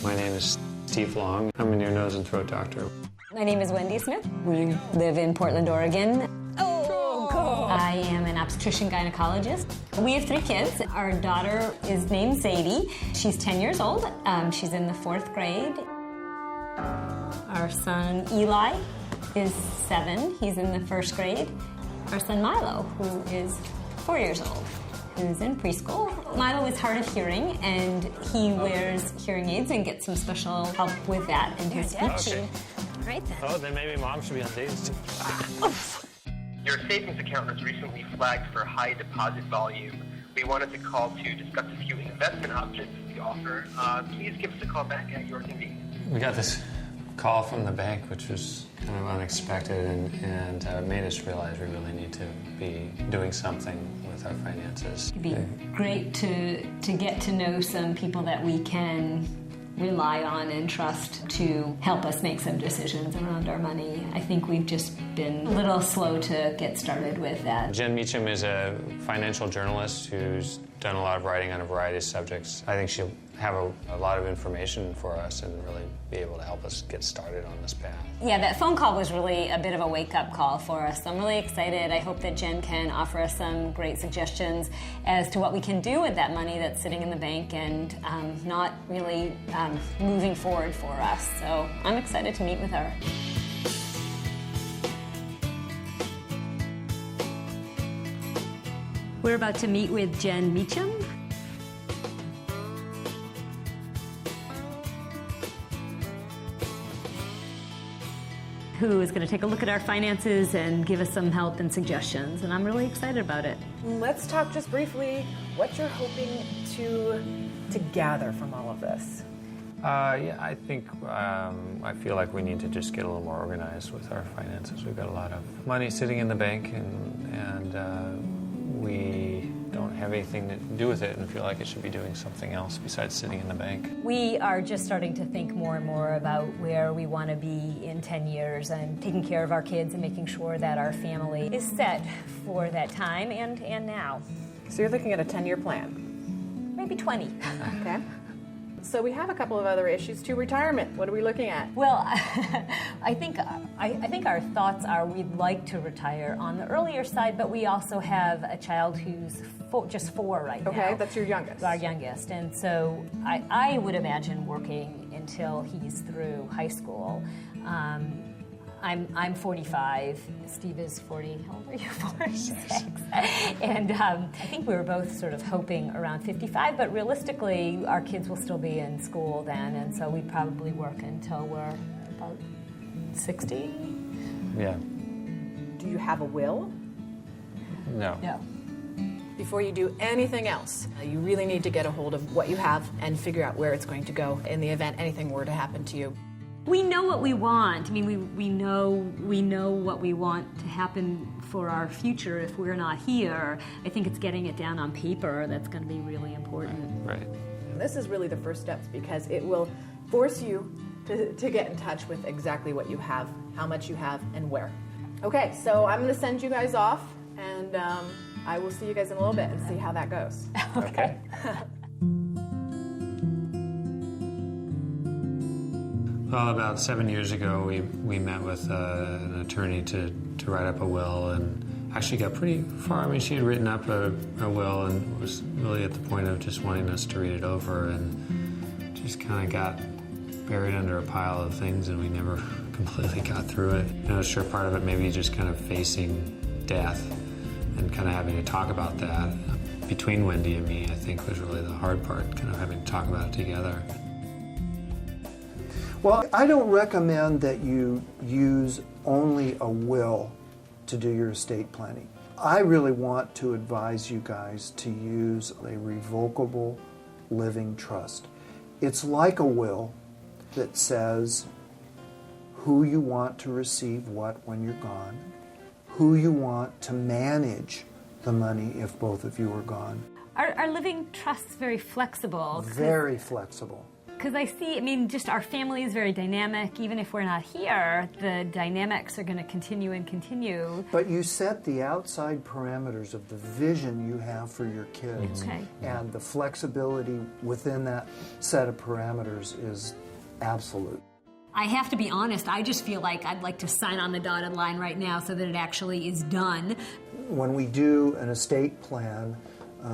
My name is Steve Long. I'm an ear, nose, and throat doctor. My name is Wendy Smith. We live in Portland, Oregon. I am an obstetrician gynecologist. We have 3 kids. Our daughter is named Zadie. She's 10 years old. She's in the 4th grade. Our son Eli is 7. He's in the 1st grade. Our son Milo, who is 4 years old, who's in preschool. Milo is hard of hearing, and he wears hearing aids and gets some special help with that in his speech. Okay. Right then. Oh, then maybe Mom should be on dates too. Your savings account was recently flagged for high deposit volume. We wanted to call to discuss a few investment options we offer. Please give us a call back at your convenience. We got this call from the bank, which was kind of unexpected, and made us realize we really need to be doing something with our finances. It'd be great to get to know some people that we can rely on and trust to help us make some decisions around our money. I think we've just been a little slow to get started with that. Jen Meacham is a financial journalist who's done a lot of writing on a variety of subjects. I think she'll have a lot of information for us and really be able to help us get started on this path. Yeah, that phone call was really a bit of a wake-up call for us. I'm really excited. I hope that Jen can offer us some great suggestions as to what we can do with that money that's sitting in the bank and not really moving forward for us. So I'm excited to meet with her. We're about to meet with Jen Meacham, who is going to take a look at our finances and give us some help and suggestions, and I'm really excited about it. Let's talk just briefly what you're hoping to gather from all of this. Yeah, I think I feel like we need to just get a little more organized with our finances. We've got a lot of money sitting in the bank, and we don't have anything to do with it and feel like it should be doing something else besides sitting in the bank. We are just starting to think more and more about where we want to be in 10 years and taking care of our kids and making sure that our family is set for that time and now. So you're looking at a 10-year plan? Maybe 20. Okay. So we have a couple of other issues too. Retirement, what are we looking at? Well, I think our thoughts are we'd like to retire on the earlier side, but we also have a child who's just 4 right now. Okay, that's your youngest. Our youngest. And so I would imagine working until he's through high school. I'm 45. Steve is 40. How old are you? 46. And I think we were both sort of hoping around 55, but realistically, our kids will still be in school then, and so we'd probably work until we're about 60. Yeah. Do you have a will? No. No. Before you do anything else, you really need to get a hold of what you have and figure out where it's going to go in the event anything were to happen to you. We know what we want. I mean, we know what we want to happen for our future if we're not here. I think it's getting it down on paper that's going to be really important. Right. This is really the first steps because it will force you to get in touch with exactly what you have, how much you have, and where. Okay, so I'm going to send you guys off, and I will see you guys in a little bit and see how that goes. Okay. Well, about 7 years ago, we met with an attorney to write up a will, and actually got pretty far. I mean, she had written up a will and was really at the point of just wanting us to read it over, and just kind of got buried under a pile of things, and we never completely got through it. I was sure part of it maybe just kind of facing death and kind of having to talk about that. Between Wendy and me, I think was really the hard part, kind of having to talk about it together. Well, I don't recommend that you use only a will to do your estate planning. I really want to advise you guys to use a revocable living trust. It's like a will that says who you want to receive what when you're gone, who you want to manage the money if both of you are gone. Our living trust's very flexible. Very flexible. because I see, I mean, just our family is very dynamic. Even if we're not here, the dynamics are going to continue and continue. But you set the outside parameters of the vision you have for your kids. Okay. And the flexibility within that set of parameters is absolute. I have to be honest, I just feel like I'd like to sign on the dotted line right now so that it actually is done. When we do an estate plan,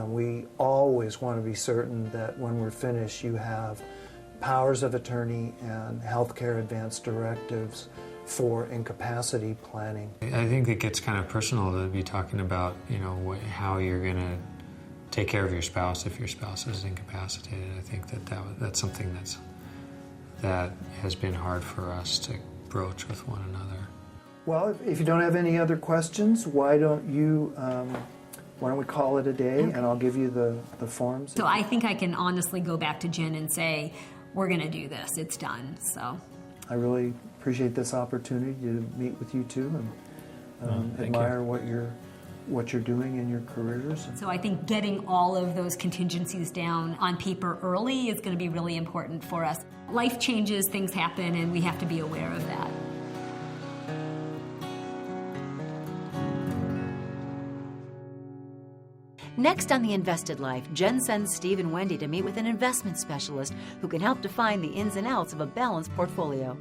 we always want to be certain that when we're finished, you have powers of attorney and healthcare advance directives for incapacity planning. I think it gets kind of personal to be talking about, how you're going to take care of your spouse if your spouse is incapacitated. I think that's something that has been hard for us to broach with one another. Well, if you don't have any other questions, why don't we call it a day, and I'll give you the forms. So I think I can honestly go back to Jen and say, we're going to do this. It's done. So I really appreciate this opportunity to meet with you two and admire what you're doing in your careers. So I think getting all of those contingencies down on paper early is going to be really important for us. Life changes, things happen, and we have to be aware of that. Next on The Invested Life, Jen sends Steve and Wendy to meet with an investment specialist who can help define the ins and outs of a balanced portfolio.